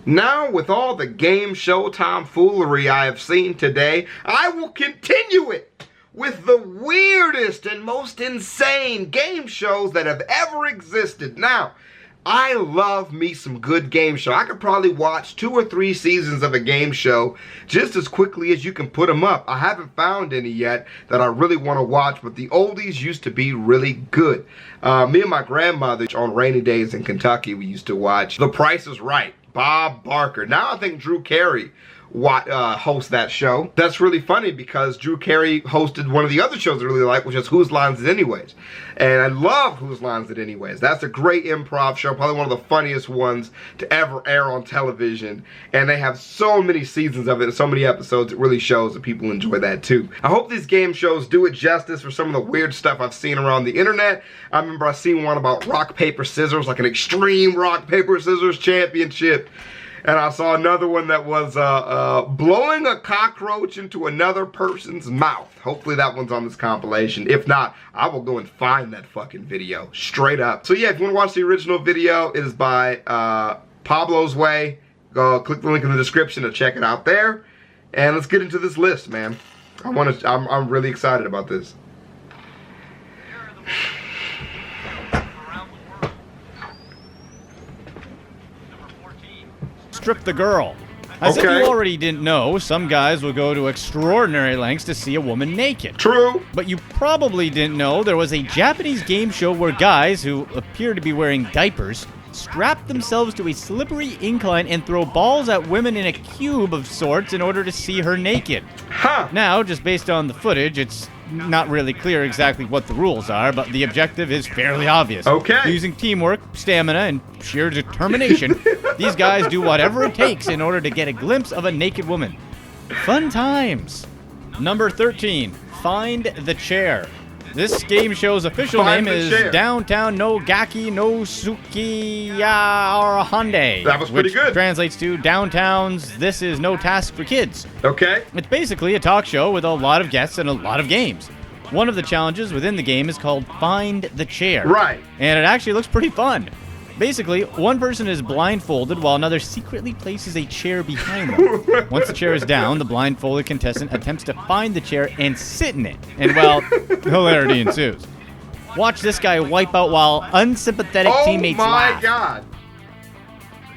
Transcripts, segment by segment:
Now, with all the game show tomfoolery I have seen today, I will continue it with the weirdest and most insane game shows that have ever existed. Now, I love me some good game show. I could probably watch 2 or 3 seasons of a game show just as quickly as you can put them up. I haven't found any yet that I really want to watch, but the oldies used to be really good. Me and my grandmother on rainy days in Kentucky, we used to watch The Price is Right. Bob Barker. Now I think Drew Carey hosts that show. That's really funny because Drew Carey hosted one of the other shows I really like, which is Whose Lines It Anyways. And I love Whose Lines It Anyways. That's a great improv show, probably one of the funniest ones to ever air on television. And they have so many seasons of it and so many episodes, it really shows that people enjoy that too. I hope these game shows do it justice for some of the weird stuff I've seen around the internet. I remember I seen one about rock, paper, scissors, like an extreme rock, paper, scissors championship. And I saw another one that was blowing a cockroach into another person's mouth. Hopefully that one's on this compilation. If not, I will go and find that fucking video. Straight up. So yeah, if you want to watch the original video, it is by Pablo's Way. Go click the link in the description to check it out there. And let's get into this list, man. I'm really excited about this. Strip the girl. As if you already didn't know, some guys will go to extraordinary lengths to see a woman naked. True. But you probably didn't know there was a Japanese game show where guys who appear to be wearing diapers strap themselves to a slippery incline and throw balls at women in a cube of sorts in order to see her naked. Huh. Now, just based on the footage, it's not really clear exactly what the rules are, but the objective is fairly obvious. Okay. Using teamwork, stamina, and sheer determination, these guys do whatever it takes in order to get a glimpse of a naked woman. Fun times. Number 13, Find the Chair. This game show's official name is Downtown no Gaki no Sukiya or Hyundai. That was pretty good. Which translates to Downtown's This Is No Task for Kids. Okay. It's basically a talk show with a lot of guests and a lot of games. One of the challenges within the game is called Find the Chair. Right. And it actually looks pretty fun. Basically, one person is blindfolded while another secretly places a chair behind them. Once the chair is down, the blindfolded contestant attempts to find the chair and sit in it. And, well, hilarity ensues. Watch this guy wipe out while unsympathetic teammates laugh. Oh my God.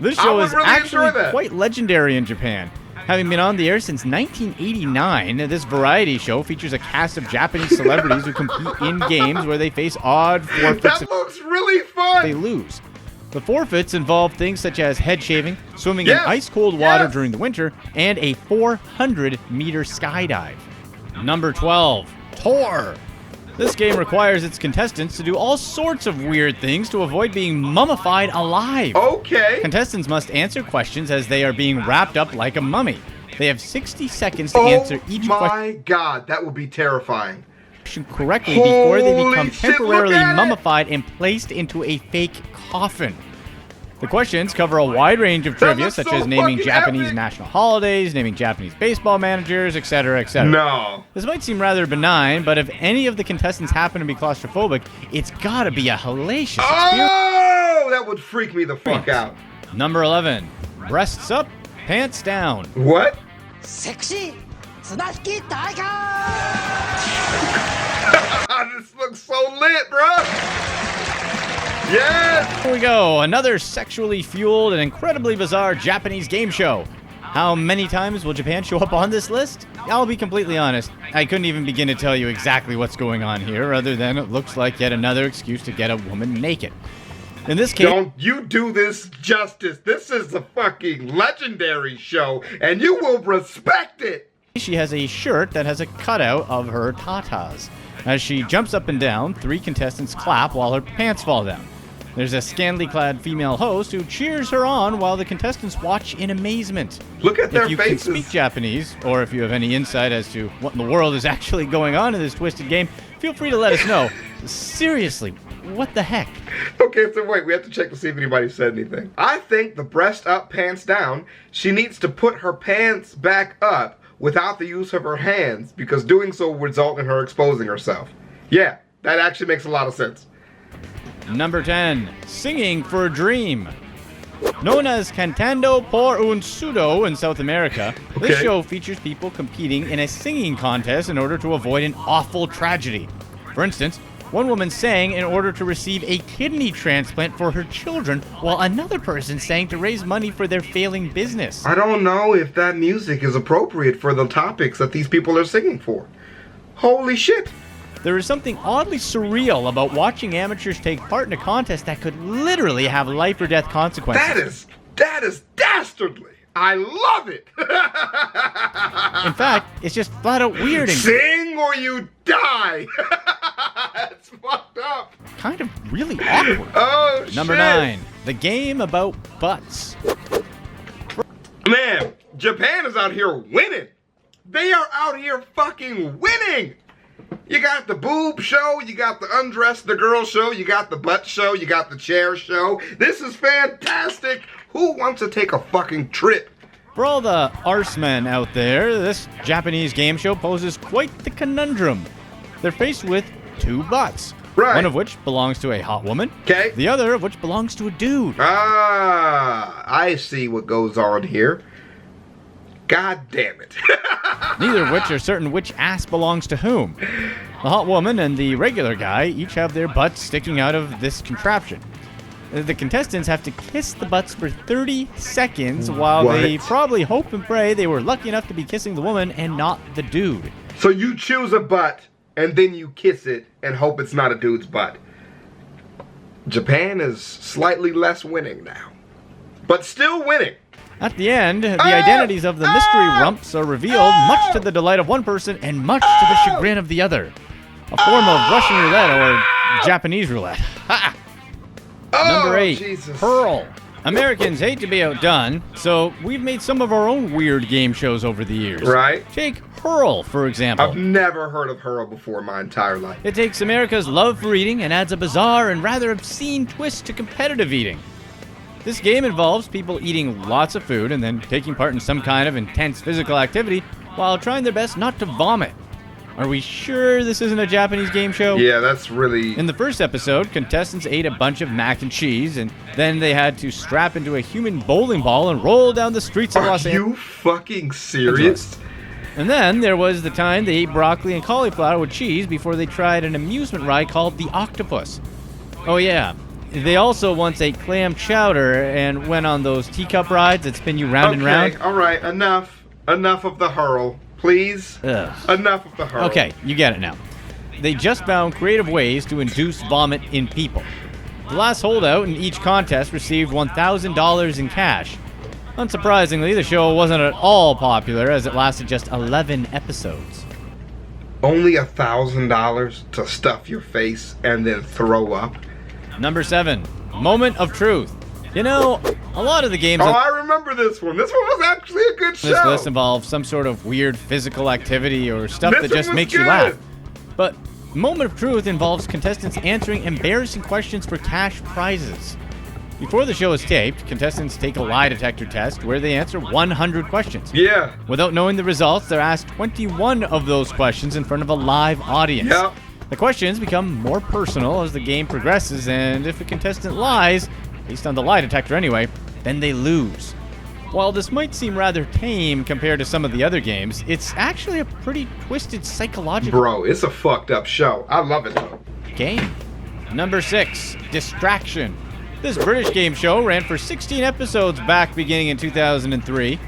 This show is really actually quite legendary in Japan. Having been on the air since 1989, this variety show features a cast of Japanese celebrities who compete in games where they face odd forfeits. That looks really fun. They lose. The forfeits involve things such as head shaving, swimming in ice-cold water during the winter, and a 400-meter skydive. Number 12, Tor. This game requires its contestants to do all sorts of weird things to avoid being mummified alive. Okay. Contestants must answer questions as they are being wrapped up like a mummy. They have 60 seconds to answer each question. Oh my God, that would be terrifying. Correctly before they become temporarily mummified and placed into a fake coffin. The questions cover a wide range of trivia, such as naming Japanese national holidays, naming Japanese baseball managers, etc., etc. No. This might seem rather benign, but if any of the contestants happen to be claustrophobic, it's gotta be a hellacious experience. Oh, that would freak me the fuck out. Number 11, Breasts Up, Pants Down. What? Sexy Tsunaki Tiger! This looks so lit, bro. Yes! Here we go, another sexually fueled and incredibly bizarre Japanese game show. How many times will Japan show up on this list? I'll be completely honest, I couldn't even begin to tell you exactly what's going on here, other than it looks like yet another excuse to get a woman naked. In this case... Don't you do this justice. This is a fucking legendary show, and you will respect it. She has a shirt that has a cutout of her tatas. As she jumps up and down, 3 contestants clap while her pants fall down. There's a scantily clad female host who cheers her on while the contestants watch in amazement. Look at their faces. If you can speak Japanese, or if you have any insight as to what in the world is actually going on in this twisted game, feel free to let us know. Seriously, what the heck? Okay, so wait, we have to check to see if anybody said anything. I think the breast up, pants down, she needs to put her pants back up without the use of her hands, because doing so will result in her exposing herself. Yeah, that actually makes a lot of sense. Number 10, Singing for a Dream. Known as Cantando por un Sudo in South America, this Okay. show features people competing in a singing contest in order to avoid an awful tragedy. For instance, one woman sang in order to receive a kidney transplant for her children, while another person sang to raise money for their failing business. I don't know if that music is appropriate for the topics that these people are singing for. Holy shit. There is something oddly surreal about watching amateurs take part in a contest that could literally have life or death consequences. That is dastardly. I love it. In fact, it's just flat out weird and Sing or you die. It's fucked up. kind of really awkward. Oh, shit. Number 9, the game about butts. Man, Japan is out here winning. They are out here fucking winning. You got the boob show, you got the undress the girl show, you got the butt show, you got the chair show. This is fantastic. Who wants to take a fucking trip? For all the arsemen out there, this Japanese game show poses quite the conundrum. They're faced with two butts. Right. One of which belongs to a hot woman. 'Kay. The other of which belongs to a dude. Ah, I see what goes on here. God damn it. Neither of which are certain which ass belongs to whom. The hot woman and the regular guy each have their butts sticking out of this contraption. The contestants have to kiss the butts for 30 seconds while they What? probably hope and pray they were lucky enough to be kissing the woman and not the dude. So you choose a butt and then you kiss it and hope it's not a dude's butt. Japan is slightly less winning now, but still winning. At the end, the identities of the mystery rumps are revealed, much to the delight of one person and much to the chagrin of the other. A form of Russian roulette or Japanese roulette. Ha! Oh, Number 8, Jesus. Hurl. Americans hate to be outdone, so we've made some of our own weird game shows over the years. Right. Take Hurl, for example. I've never heard of hurl before in my entire life. It takes America's love for eating and adds a bizarre and rather obscene twist to competitive eating. This game involves people eating lots of food and then taking part in some kind of intense physical activity while trying their best not to vomit. Are we sure this isn't a Japanese game show? Yeah, that's really... In the first episode, contestants ate a bunch of mac and cheese, and then they had to strap into a human bowling ball and roll down the streets of Are Los Angeles. you fucking serious? And then there was the time they ate broccoli and cauliflower with cheese before they tried an amusement ride called the Octopus. Oh yeah, they also once ate clam chowder and went on those teacup rides that spin you round and round. All right, enough. Enough of the hurl. Please. Ugh. Enough of the hurl. Okay, you get it now. They just found creative ways to induce vomit in people. The last holdout in each contest received $1,000 in cash. Unsurprisingly, the show wasn't at all popular as it lasted just 11 episodes. Only $1,000 to stuff your face and then throw up? Number 7, Moment of Truth. You know, a lot of the games Oh, on I remember this one. This one was actually a good this show. list involve some sort of weird physical activity or stuff This that one just was makes you good. laugh. But Moment of Truth involves contestants answering embarrassing questions for cash prizes. Before the show is taped, contestants take a lie detector test where they answer 100 questions. Yeah. Without knowing the results, they're asked 21 of those questions in front of a live audience. Yep. The questions become more personal as the game progresses, and if a contestant lies, based on the lie detector anyway, then they lose. While this might seem rather tame compared to some of the other games, it's actually a pretty twisted psychological Bro, it's a fucked up show. I love it though. game. Number 6, Distraction. This British game show ran for 16 episodes back beginning in 2003.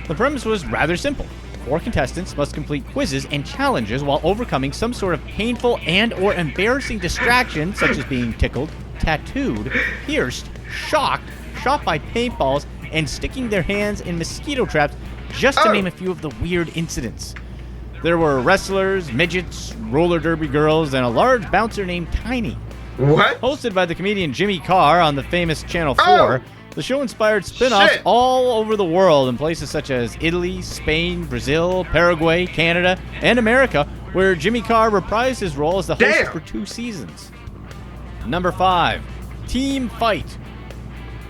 The premise was rather simple. 4 contestants must complete quizzes and challenges while overcoming some sort of painful and or embarrassing distraction, such as being tickled, tattooed, pierced, shocked, shot by paintballs, and sticking their hands in mosquito traps, just to name a few of the weird incidents. There were wrestlers, midgets, roller derby girls, and a large bouncer named Tiny. What? Hosted by the comedian Jimmy Carr on the famous Channel 4, Oh. the show inspired spin-offs Shit. all over the world in places such as Italy, Spain, Brazil, Paraguay, Canada, and America, where Jimmy Carr reprised his role as the host Damn. for 2 seasons. Number 5, Team Fight.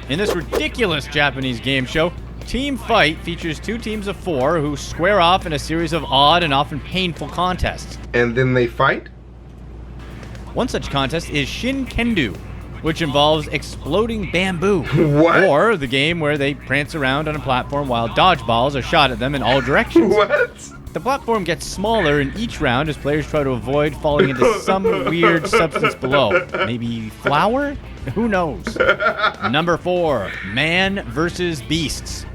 In this ridiculous Japanese game show, Team Fight features 2 teams of 4 who square off in a series of odd and often painful contests. And then they fight? One such contest is Shin Kendo, which involves exploding bamboo. What? Or the game where they prance around on a platform while dodgeballs are shot at them in all directions. What? The platform gets smaller in each round as players try to avoid falling into some weird substance below. Maybe flour? Who knows? Number 4, Man vs. Beasts.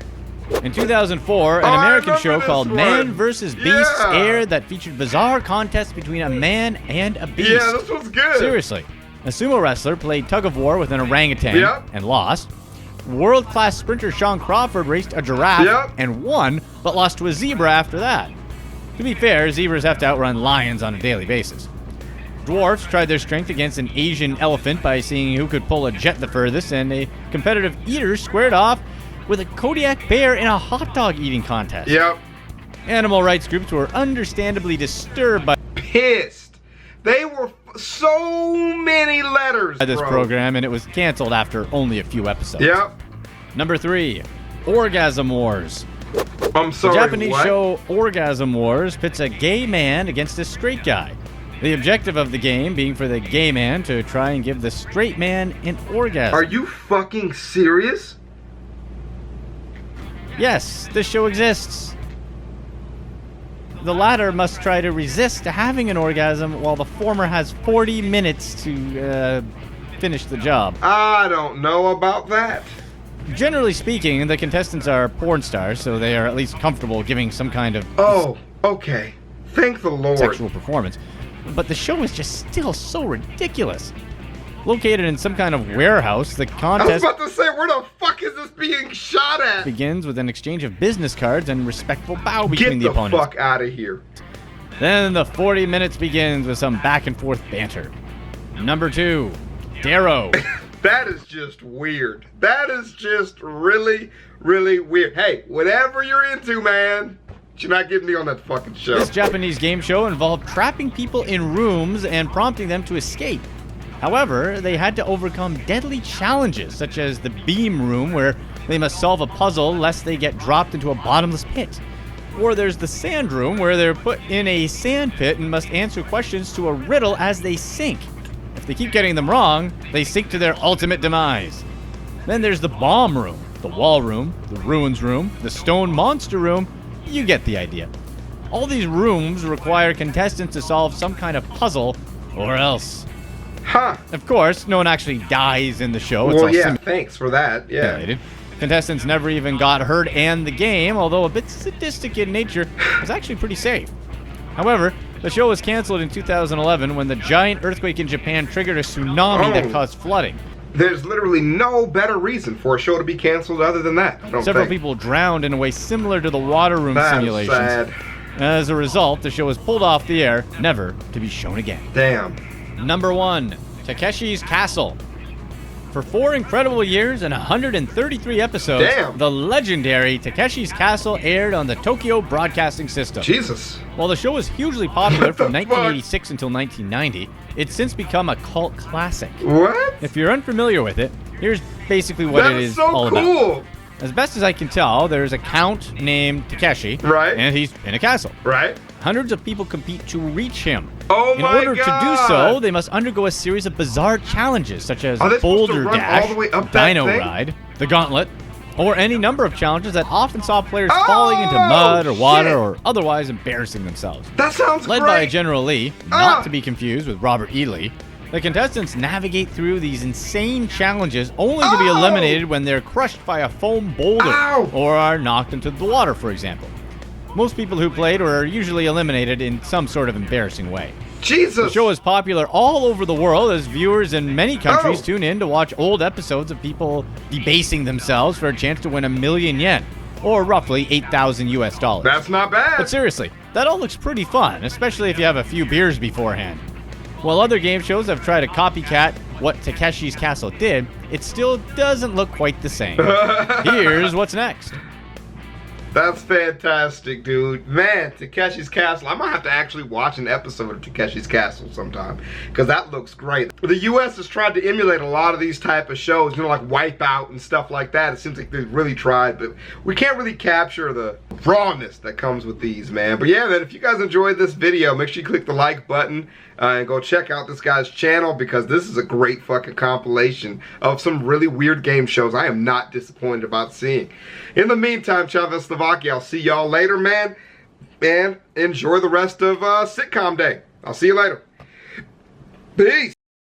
In 2004, an American show called Man vs. Beasts aired that featured bizarre contests between a man and a beast. Yeah, this was good. Seriously. A sumo wrestler played tug-of-war with an orangutan and lost. World-class sprinter Sean Crawford raced a giraffe and won, but lost to a zebra after that. To be fair, zebras have to outrun lions on a daily basis. Dwarfs tried their strength against an Asian elephant by seeing who could pull a jet the furthest, and a competitive eater squared off with a Kodiak bear in a hot dog eating contest. Yep. Animal rights groups were understandably disturbed by Pissed. They were so many letters, this bro. program, and it was canceled after only a few episodes. Yep. Number 3, Orgasm Wars. I'm sorry, The Japanese what? show Orgasm Wars pits a gay man against a straight guy. The objective of the game being for the gay man to try and give the straight man an orgasm. Are you fucking serious? Yes, this show exists. The latter must try to resist having an orgasm while the former has 40 minutes to finish the job. I don't know about that. Generally speaking, the contestants are porn stars, so they are at least comfortable giving some kind of Oh, okay. Thank the Lord. sexual performance. But the show is just still so ridiculous. Located in some kind of warehouse, the I was contest about to say, where the fuck is this being shot at? begins with an exchange of business cards and respectful bow between Get the the opponents. fuck out of here. Then the 40 minutes begins with some back and forth banter. Number 2, Darrow. That is just weird. That is just really, really weird. Hey, whatever you're into, man, you're not getting me on that fucking show. This Japanese game show involved trapping people in rooms and prompting them to escape. However, they had to overcome deadly challenges, such as the beam room, where they must solve a puzzle lest they get dropped into a bottomless pit. Or there's the sand room, where they're put in a sand pit and must answer questions to a riddle as they sink. If they keep getting them wrong, they sink to their ultimate demise. Then there's the bomb room, the wall room, the ruins room, the stone monster room. You get the idea. All these rooms require contestants to solve some kind of puzzle, or else. Huh. Of course, no one actually dies in the show. It's Well, all yeah, thanks for that. Yeah. simulated. Contestants never even got hurt, and the game, although a bit sadistic in nature, was actually pretty safe. However, the show was canceled in 2011 when the giant earthquake in Japan triggered a tsunami that caused flooding. There's literally no better reason for a show to be canceled other than that. I don't Several think. people drowned in a way similar to the water room That is simulations. sad. As a result, the show was pulled off the air, never to be shown again. Damn. Number 1, Takeshi's Castle. For 4 incredible years and 133 episodes, Damn. the legendary Takeshi's Castle aired on the Tokyo Broadcasting System. Jesus. While the show was hugely popular from What the 1986 until 1990, it's since become a cult classic. What? If you're unfamiliar with it, here's basically what That it is is so all about. cool. As best as I can tell, there's a count named Takeshi, Right. and he's in a castle. Right? Hundreds of people compete to reach him. Oh In my order to do God. so, they must undergo a series of bizarre challenges, such as Are they supposed to Boulder run Dash, all the way up that Dino thing? Ride, the Gauntlet, or any number of challenges that often saw players falling into mud or water shit. or otherwise embarrassing themselves. That sounds Led great. by General Lee, Ah. not to be confused with Robert E. Lee, the contestants navigate through these insane challenges only to be Ow. eliminated when they're crushed by a foam boulder Ow. or are knocked into the water, for example. Most people who played were usually eliminated in some sort of embarrassing way. Jesus. The show is popular all over the world as viewers in many countries Oh. tune in to watch old episodes of people debasing themselves for a chance to win $1,000,000 yen, or roughly $8,000 US. That's not bad. But seriously, that all looks pretty fun, especially if you have a few beers beforehand. While other game shows have tried to copycat what Takeshi's Castle did, it still doesn't look quite the same. Here's what's next. That's fantastic, dude. Man, Takeshi's Castle. I might have to actually watch an episode of Takeshi's Castle sometime, because that looks great. The US has tried to emulate a lot of these type of shows, you know, like Wipeout and stuff like that. It seems like they've really tried, but we can't really capture the rawness that comes with these, man. But yeah, man, if you guys enjoyed this video, make sure you click the like button and go check out this guy's channel, because this is a great fucking compilation of some really weird game shows I am not disappointed about seeing. In the meantime, ChavezzSlovakia, I'll see y'all later, man. And enjoy the rest of sitcom day. I'll see you later. Peace.